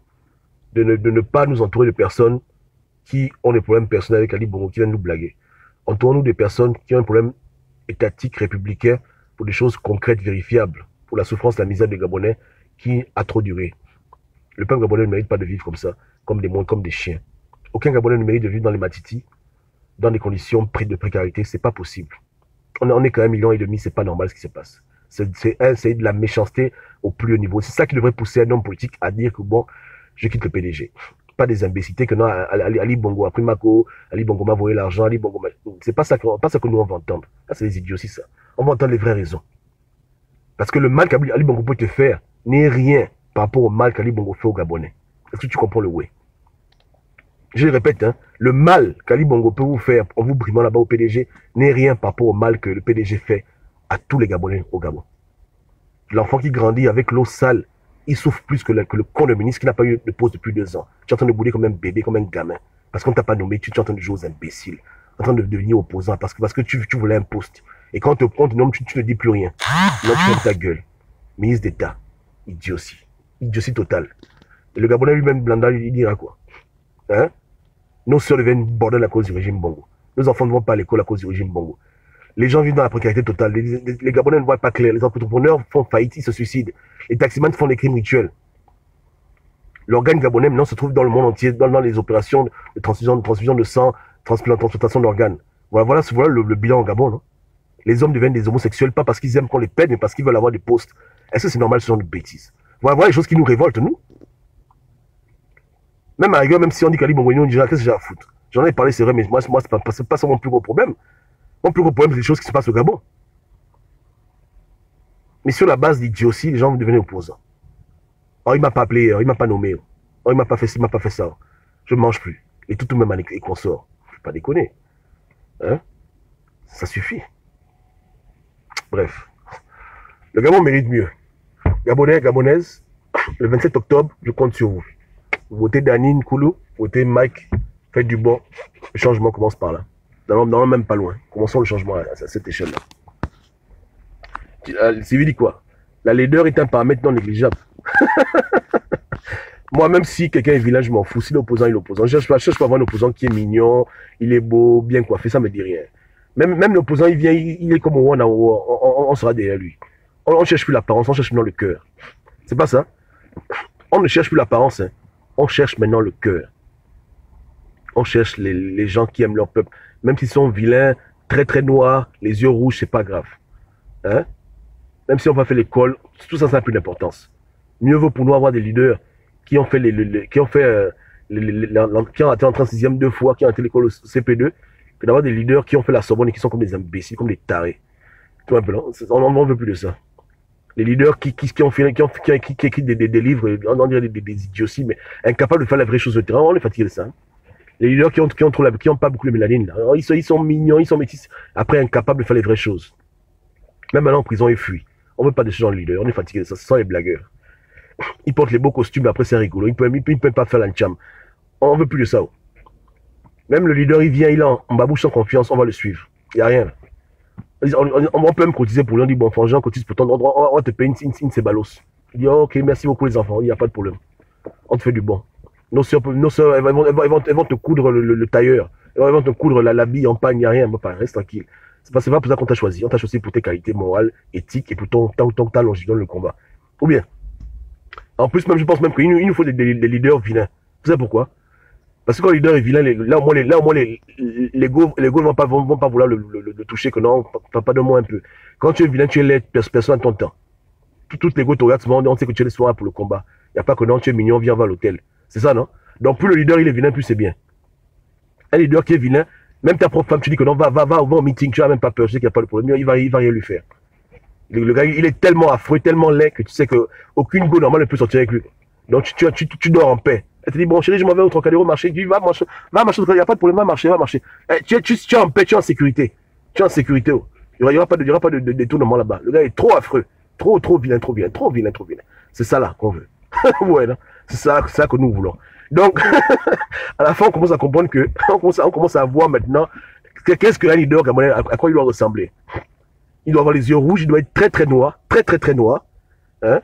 ne pas nous entourer de personnes qui ont des problèmes personnels avec Ali Bongo, qui viennent nous blaguer. Entourons-nous des personnes qui ont un problème étatique, républicain, pour des choses concrètes, vérifiables, pour la souffrance, la misère des Gabonais qui a trop duré. Le peuple gabonais ne mérite pas de vivre comme ça, comme des monstres, comme des chiens. Aucun Gabonais ne mérite de vivre dans les Matiti, dans des conditions de précarité, c'est pas possible. On est quand même 1,5 million, c'est pas normal ce qui se passe. C'est de la méchanceté au plus haut niveau. C'est ça qui devrait pousser un homme politique à dire que bon, je quitte le PDG. Pas des imbécilités que non, Ali Bongo a pris Mako, Ali Bongo m'a volé l'argent, Ali Bongo m'a... C'est pas ça que nous on va entendre. Ça, c'est des idioties, ça. On va entendre les vraies raisons. Parce que le mal qu'Ali Bongo peut te faire n'est rien par rapport au mal qu'Ali Bongo fait aux Gabonais. Est-ce que tu comprends le way? Je le répète, hein, le mal qu'Ali Bongo peut vous faire en vous brimant là-bas au PDG n'est rien par rapport au mal que le PDG fait à tous les Gabonais au Gabon. L'enfant qui grandit avec l'eau sale, il souffre plus que le con de ministre qui n'a pas eu de pause depuis 2 ans. Tu es en train de bouder comme un bébé, comme un gamin. Parce qu'on ne t'a pas nommé, tu es en train de jouer aux imbéciles. En train de devenir opposant parce que tu voulais un poste. Et quand on te nomme, tu ne dis plus rien. Non, tu fermes ta gueule. Ministre d'État. Idiotie. Idiotie totale. Et le Gabonais lui-même, Blanda, il dira quoi? Hein? Nos soeurs deviennent bordel à cause du régime Bongo. Nos enfants ne vont pas à l'école à cause du régime Bongo. Les gens vivent dans la précarité totale. Les Gabonais ne voient pas clair. Les entrepreneurs font faillite, ils se suicident. Les taximans font des crimes rituels. L'organe gabonais maintenant se trouve dans le monde entier, dans les opérations de transfusion de sang, transplantation d'organes. Voilà le bilan au Gabon. Non? Les hommes deviennent des homosexuels, pas parce qu'ils aiment qu'on les pète, mais parce qu'ils veulent avoir des postes. Est-ce que c'est normal, ce genre de bêtises? Voilà les choses qui nous révoltent, nous. Même à rigueur, même si on dit qu'Ali Bongo, on dira qu'est-ce que j'ai à foutre? J'en ai parlé, c'est vrai, mais moi c'est pas ça mon plus gros problème. Mon plus gros problème, c'est les choses qui se passent au Gabon. Mais sur la base d'idiotie, les gens vont devenir opposants. Oh, il m'a pas appelé, il m'a pas nommé. Oh, il m'a pas fait ci, il m'a pas fait ça. Je ne mange plus. Et tout même et qu'on sort. Faut pas déconner. Hein? Ça suffit. Bref. Le Gabon mérite mieux. Gabonais, Gabonaises, le 27 octobre, je compte sur vous. Votez Danine Koulou, votez Mike, faites du bon. Le changement commence par là. Non, même pas loin. Commençons le changement à cette échelle-là. Sylvie dit quoi? La laideur est un paramètre non négligeable. Moi, même si quelqu'un est vilain, je m'en fous. Si l'opposant est l'opposant, je cherche pas avoir un opposant qui est mignon, il est beau, bien coiffé, ça me dit rien. Même l'opposant, il vient, il est comme Rwanda, on sera derrière lui. On ne cherche plus l'apparence, on cherche maintenant le cœur. C'est pas ça? On ne cherche plus l'apparence, hein. On cherche maintenant le cœur. On cherche les gens qui aiment leur peuple. Même s'ils sont vilains, très très noirs, les yeux rouges, c'est pas grave. Hein? Même si on va faire l'école, tout ça, ça n'a plus d'importance. Mieux vaut pour nous avoir des leaders qui ont fait qui ont été en 36e 2 fois, qui ont été l'école au CP2, que d'avoir des leaders qui ont fait la Sorbonne et qui sont comme des imbéciles, comme des tarés. Tout simplement. On n'en veut plus de ça. Les leaders qui écrivent des livres, on dirait des idioties, mais incapables de faire la vraie chose de terrain, on est fatigué de ça. Hein. Les leaders qui ont pas beaucoup de mélanine, là. Ils sont mignons, ils sont métis, après incapables de faire les vraies choses. Même maintenant en prison, ils fuient. On veut pas de ce genre de leaders, on est fatigué de ça, ce sont les blagueurs. Ils portent les beaux costumes, après c'est rigolo, ils peuvent pas faire l'ancham. On veut plus de ça. Même le leader, il vient, il est en babouche sans confiance, on va le suivre. Il n'y a rien. On peut même cotiser pour lui, on dit bon, frangin, cotise pour ton endroit, on va te payer une sébalos. Il dit ok, merci beaucoup les enfants, il n'y a pas de problème. On te fait du bon. Nos soeurs, elles vont te coudre le tailleur, elles vont te coudre la bille en pagne, il n'y a rien, reste tranquille. C'est pas pour ça qu'on t'a choisi, on t'a choisi pour tes qualités morales, éthiques et pour ton talent dans le combat. Ou bien, en plus, même je pense même qu'il nous faut des leaders vilains. Vous savez pourquoi? Parce que quand le leader est vilain, là au moins les go ne vont pas vouloir le toucher, que non, pardonne-moi un peu. Quand tu es vilain, tu es laid, personne n'a ton temps. Toutes les go te regardent, on sait que tu es soir pour le combat. Il n'y a pas que non, tu es mignon, viens va à l'hôtel. C'est ça, non? Donc plus le leader il est vilain, plus c'est bien. Un leader qui est vilain, même ta propre femme, tu dis que non, va au meeting, tu n'as même pas peur, je sais qu'il n'y a pas de problème, il va rien lui faire. Le gars, il est tellement affreux, tellement laid que tu sais qu'aucune go normale ne peut sortir avec lui. Donc tu dors en paix. Elle te dit, bon chérie, je m'en vais au Trocadéro marcher. Tu dis, va marcher, il n'y a pas de problème, va marcher. Tu es en paix, tu es en sécurité. Tu es en sécurité. Oh. Il n'y aura pas de détournement là-bas. Le gars est trop affreux. Trop vilain. C'est ça là qu'on veut. Ouais, non? C'est ça que nous voulons. Donc, à la fin, on commence à comprendre que, on commence à voir maintenant qu'est-ce que un leader gabonais, à quoi il doit ressembler. Il doit avoir les yeux rouges, il doit être très noir, très noir. Hein?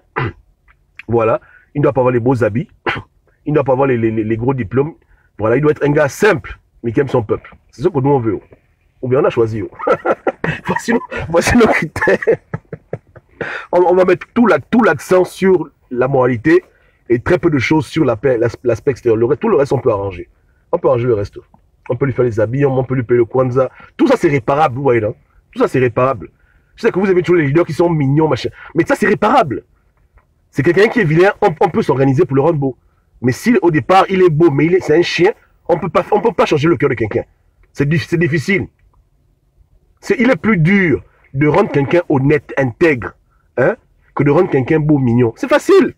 Voilà. Il ne doit pas avoir les beaux habits. Il ne doit pas avoir les gros diplômes. Voilà, il doit être un gars simple, mais qui aime son peuple. C'est ce que nous on veut. Ou bien on a choisi. Voici nos critères. On va mettre tout l'accent sur la moralité et très peu de choses sur l'aspect extérieur. Tout le reste, on peut arranger. On peut arranger le reste. On peut lui faire les habits, on peut lui payer le kwanza. Tout ça, c'est réparable, vous voyez, non? Tout ça, c'est réparable. Je sais que vous avez toujours les leaders qui sont mignons, machin. Mais ça, c'est réparable. C'est quelqu'un qui est vilain, on peut s'organiser pour le rendre beau. Mais si au départ, il est beau, mais c'est un chien, on peut pas changer le cœur de quelqu'un. C'est difficile. Il est plus dur de rendre quelqu'un honnête, intègre, hein, que de rendre quelqu'un beau, mignon. C'est facile.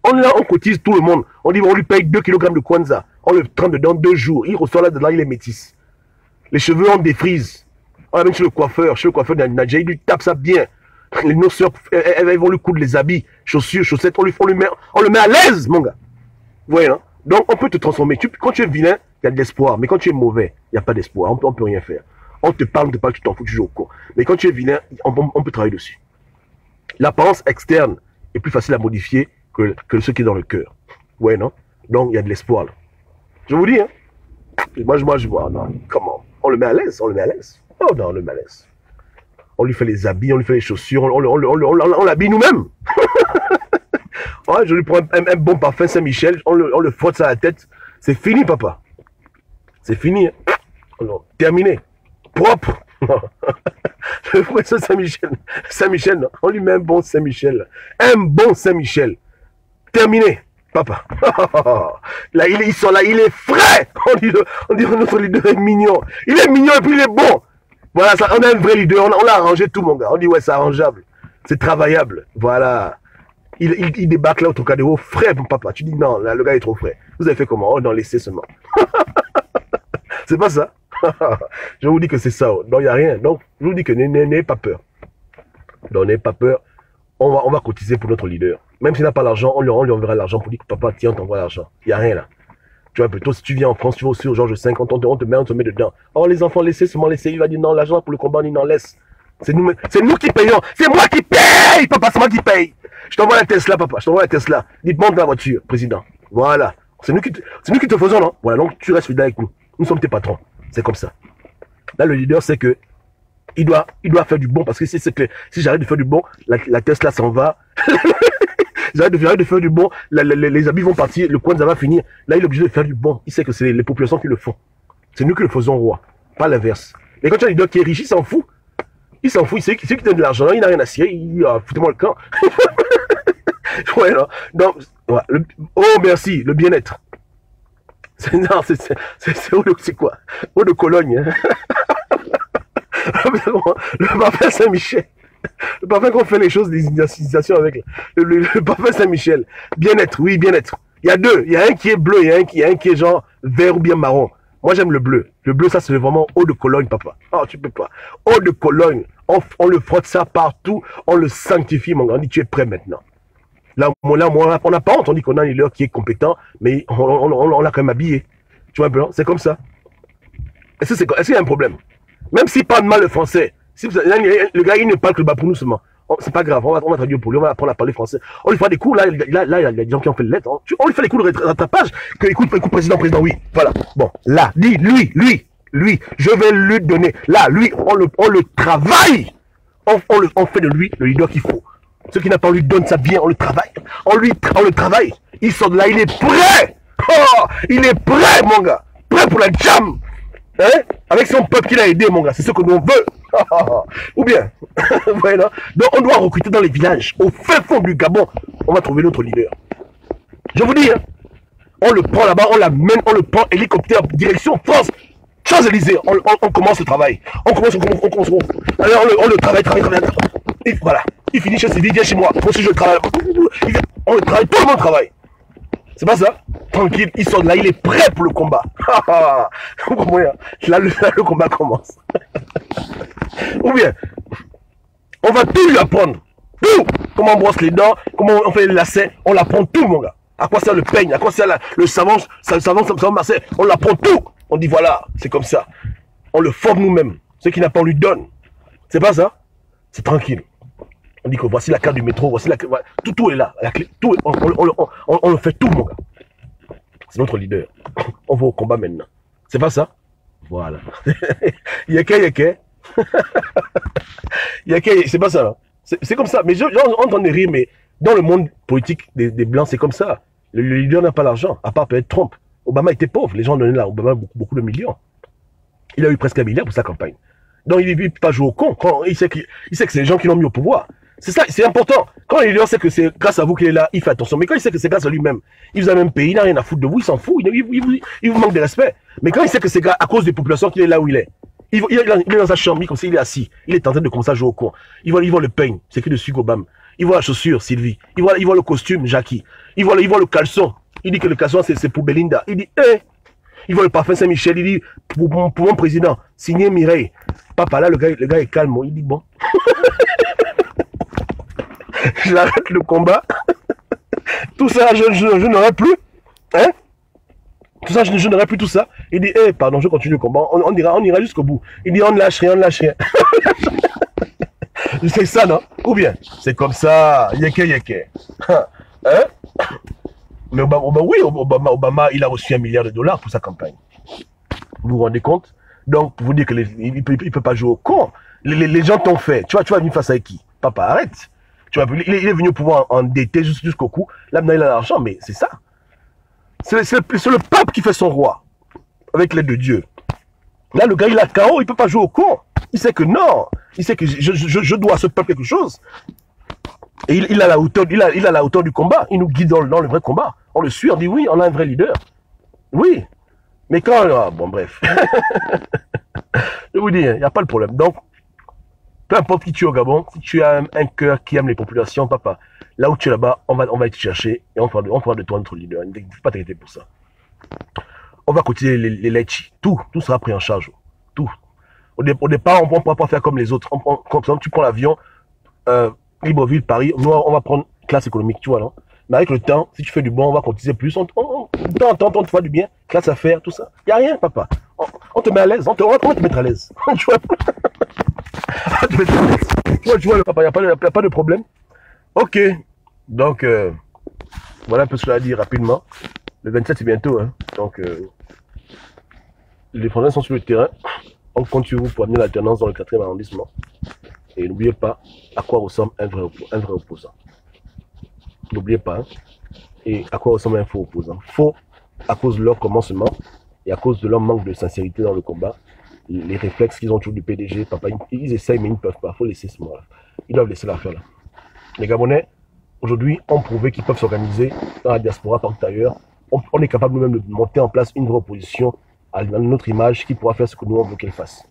On cotise tout le monde. On dit, on lui paye 2 kg de kwanza. On le trempe dedans 2 jours. Il ressort là-dedans, il est métisse. Les cheveux, on défrise. On amène chez le coiffeur. Chez le coiffeur d'Adja, il lui tape ça bien. Nos soeurs, elles vont lui coudre les habits, chaussures, chaussettes. On le met à l'aise, mon gars. Vous voyez, non? Donc, on peut te transformer. Quand tu es vilain, il y a de l'espoir. Mais quand tu es mauvais, il n'y a pas d'espoir. On peut rien faire. On te parle, tu t'en fous, tu joues au con. Mais quand tu es vilain, on peut travailler dessus. L'apparence externe est plus facile à modifier que ce qui est dans le cœur. Ouais, non? Donc, il y a de l'espoir, là. Je vous dis, hein? Moi, je vois, non, comment? On le met à l'aise, Oh non, on le met à l'aise. On lui fait les habits, on lui fait les chaussures, on l'habille nous-mêmes. Ouais, je lui prends un bon parfum Saint-Michel, on le frotte ça à la tête. C'est fini, papa. C'est fini. Hein? Alors, terminé. Propre. Je prends ça Saint-Michel. Saint-Michel, non? On lui met un bon Saint-Michel. Un bon Saint-Michel. Terminé, papa. Là, ils sont là, il est frais. On dit notre leader est mignon. Il est mignon et puis il est bon. Voilà, ça, on a un vrai leader. On l'a arrangé tout, mon gars. On dit, ouais, c'est arrangeable. C'est travaillable. Voilà. Il débarque là au Trocadéro frais, mon papa. Tu dis, non, là, le gars est trop frais. Vous avez fait comment? Oh, non, laissez seulement. C'est pas ça. Je vous dis que c'est ça. Donc, il n'y a rien. Donc, je vous dis que n'ayez pas peur. Donc, n'ayez pas peur. On va cotiser pour notre leader. Même s'il n'a pas l'argent, on lui enverra l'argent pour dire que papa, tiens, on t'envoie l'argent. Il n'y a rien là. Tu vois, plutôt si tu viens en France, tu vas aussi au Georges V, on te met dedans. Oh, les enfants, laissez. Il va dire non, l'argent pour le combat, on dit non, laisse. C'est nous qui payons. C'est moi qui paye, papa, c'est moi qui paye. Je t'envoie la Tesla, papa, Dites, monte dans la voiture, président. Voilà. C'est nous qui te faisons, non? Voilà, donc tu restes fidèle avec nous. Nous sommes tes patrons. C'est comme ça. Là, le leader, c'est que il doit faire du bon, parce que c'est clair. Si j'arrête de faire du bon, la Tesla s'en va. J'arrête de faire du bon, les habits vont partir, le coin ça va finir. Là, il est obligé de faire du bon. Il sait que c'est les populations qui le font. C'est nous qui le faisons roi, pas l'inverse. Et quand tu as un leader qui est riche, il s'en fout. Il s'en fout, il sait qu'il donne de l'argent, il n'a rien à cirer, il foutez-moi le camp. Ouais, non. Donc, ouais, oh, merci, le bien-être. C'est quoi? Eau de Cologne. Hein. Le parfum Saint-Michel. Le parfum qu'on fait les choses, des initiations avec. Le parfum Saint-Michel. Bien-être, oui, bien-être. Il y a deux. Il y a un qui est bleu, il y a un qui est genre vert ou bien marron. Moi, j'aime le bleu. Le bleu, ça, c'est vraiment eau de Cologne, papa. Oh, tu peux pas. Eau de Cologne. On le frotte ça partout. On le sanctifie, mon gars. On dit, tu es prêt maintenant. Là, on n'a pas honte. On dit qu'on a un leader qui est compétent, mais on l'a quand même habillé. Tu vois un peu, c'est comme ça. Est-ce qu'il y a un problème? Même s'il parle mal le français, le gars, il ne parle que le bas pour nous seulement. C'est pas grave, on va traduire pour lui, on va apprendre à parler français. On lui fera des cours, là, il y a des gens qui ont fait le lettre. Hein. On lui fait des cours de rattrapage. Écoute, président, oui. Voilà. Bon, là, dis, lui, je vais lui donner. Là, lui, on le travaille. On fait de lui le leader qu'il faut. Ceux qui n'a pas, on lui donne ça bien, on le travaille. On le travaille. Il sort de là, il est prêt Oh, il est prêt, mon gars. Prêt pour la jam. Hein? Avec son peuple qu'il a aidé, mon gars. C'est ce que nous veut. Ou bien, voilà. Donc on doit recruter dans les villages, au fin fond du Gabon. On va trouver notre leader. Je vous dis, hein, on le prend là-bas, on l'amène, on le prend hélicoptère direction France. Champs-Élysées, on commence le travail. On commence. Alors on le travaille. Et voilà. Il finit chez lui, il vient chez moi. Moi aussi je travaille. On le travaille, tout le monde travaille. C'est pas ça? Tranquille, il sort de là, il est prêt pour le combat. Là, le combat commence. Ou bien, on va tout lui apprendre. Tout. Comment on brosse les dents, comment on fait les lacets, on l'apprend tout, mon gars. À quoi sert le peigne, à quoi sert le savon, Marseille, on l'apprend tout. On dit voilà, c'est comme ça. On le forme nous-mêmes. Ce qui n'a pas, on lui donne. C'est pas ça? C'est tranquille. On dit que voici la carte du métro, voici la carte. Tout est là. La clé, tout, on le fait tout, mon gars. C'est notre leader. On va au combat maintenant. C'est pas ça? Voilà. Yeke. C'est pas ça, là. C'est comme ça. Mais on entend des rires, mais dans le monde politique des Blancs, c'est comme ça. Le leader n'a pas l'argent, à part peut-être Trump. Obama était pauvre. Les gens donnaient là Obama beaucoup de millions. Il a eu presque 1 milliard pour sa campagne. Donc il ne peut pas jouer au con. Quand il sait que c'est les gens qui l'ont mis au pouvoir. C'est ça, c'est important. Quand le leader sait que c'est grâce à vous qu'il est là, il fait attention. Mais quand il sait que c'est grâce à lui-même, il vous a même payé, il n'a rien à foutre de vous, il s'en fout, il vous manque de respect. Mais quand il sait que c'est à cause des populations qu'il est là où il est, il est dans sa chambre, comme s'il est assis, il est en train de commencer à jouer au con. Il voit le peigne, c'est écrit dessus Gobam. Il voit la chaussure, Sylvie. Il voit le costume, Jackie. Il voit le caleçon. Il dit que le caleçon, c'est pour Belinda. Il dit, il voit le parfum Saint-Michel, il dit, pour mon président, signé Mireille. Papa, là, le gars est calme, il dit, bon. J'arrête le combat. Tout ça, je n'aurai plus. Hein? Tout ça, je n'aurai plus tout ça. Il dit, pardon, je continue le combat. On ira jusqu'au bout. Il dit, on ne lâche rien. C'est ça, non? Ou bien, c'est comme ça, yeke. Hein? Mais Obama, il a reçu $1 milliard pour sa campagne. Vous vous rendez compte? Donc, vous dites qu'il ne peut pas jouer au con. Les gens t'ont fait. Tu vas venir face à qui? Papa, arrête. Il est venu au pouvoir endetté jusqu'au cou. Là, maintenant, il a l'argent, mais c'est ça. C'est le peuple qui fait son roi. Avec l'aide de Dieu. Là, le gars, il a KO, il ne peut pas jouer au con. Il sait que non. Il sait que je dois à ce peuple quelque chose. Et il a la hauteur du combat. Il nous guide dans le vrai combat. On le suit, on dit oui, on a un vrai leader. Oui. Mais quand... Ah, bon, bref. Je vous dis, il n'y a pas de problème. Donc, peu importe qui tu es au Gabon, si tu as un cœur qui aime les populations, papa, là où tu es là-bas, on va te chercher et on fera de toi notre leader. Ne faut pas t'inquiéter pour ça. On va continuer les letchis. Tout sera pris en charge. Tout. Au départ, on ne pourra pas faire comme les autres. Comme ça, tu prends l'avion, Libreville, Paris, nous, on va prendre classe économique, tu vois, non? Mais avec le temps, si tu fais du bon, on va cotiser plus. De temps en temps, on te fait du bien, classe affaires, tout ça. Il n'y a rien, papa. On te met à l'aise. On va te mettre à l'aise. Tu vois, papa, il n'y a pas de problème. Ok. Donc, voilà un peu ce que je vais dire rapidement. Le 27, c'est bientôt. Hein. Donc, les Français sont sur le terrain. On compte sur vous pour amener l'alternance dans le 4e arrondissement. Et n'oubliez pas à quoi ressemble un vrai opposant. N'oubliez pas. Hein. Et à quoi ressemble un faux opposant. Faux à cause de leur commencement et à cause de leur manque de sincérité dans le combat. Les réflexes qu'ils ont toujours du PDG, papa, ils essayent mais ils ne peuvent pas. Il faut laisser ce moment-là. Ils doivent laisser l'affaire là. Les Gabonais, aujourd'hui, ont prouvé qu'ils peuvent s'organiser dans la diaspora, partout ailleurs. On est capable nous-mêmes de monter en place une vraie opposition à notre image qui pourra faire ce que nous on veut qu'elle fasse.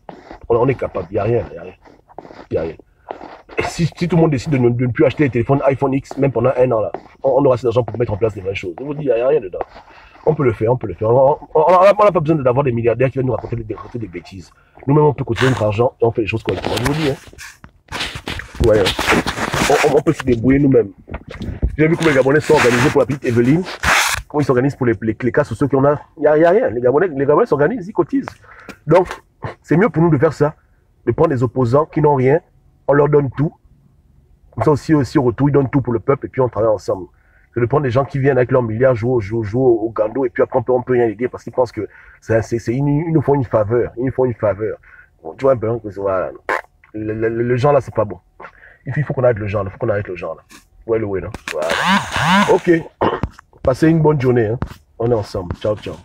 On est capable. Il n'y a rien. Et si tout le monde décide de ne plus acheter les téléphones iPhone X, même pendant 1 an, là, on aura assez d'argent pour mettre en place des vraies choses. Je vous dis, il n'y a rien dedans. On peut le faire. On n'a pas besoin d'avoir des milliardaires qui viennent nous raconter des bêtises. Nous-mêmes, on peut cotiser notre argent et on fait les choses correctement. Je vous dis, hein. Ouais. On peut se débrouiller nous-mêmes. J'ai vu comment les Gabonais sont organisés pour la petite Evelyne. Comment ils s'organisent pour les cas sociaux qu'on a. Il n'y a rien. Les Gabonais s'organisent, ils cotisent. Donc, c'est mieux pour nous de faire ça. De prendre des opposants qui n'ont rien. On leur donne tout. Comme ça aussi au retour, ils donnent tout pour le peuple et puis on travaille ensemble. Que de prendre des gens qui viennent avec leurs milliards jouer au gando et puis après on peut rien les dire parce qu'ils pensent que ils nous font une faveur. Bon, tu vois un peu, hein, voilà. Le genre là, c'est pas bon. Il faut qu'on arrête le genre là. Ouais, non? Voilà. Ok. Passez une bonne journée. Hein. On est ensemble. Ciao, ciao.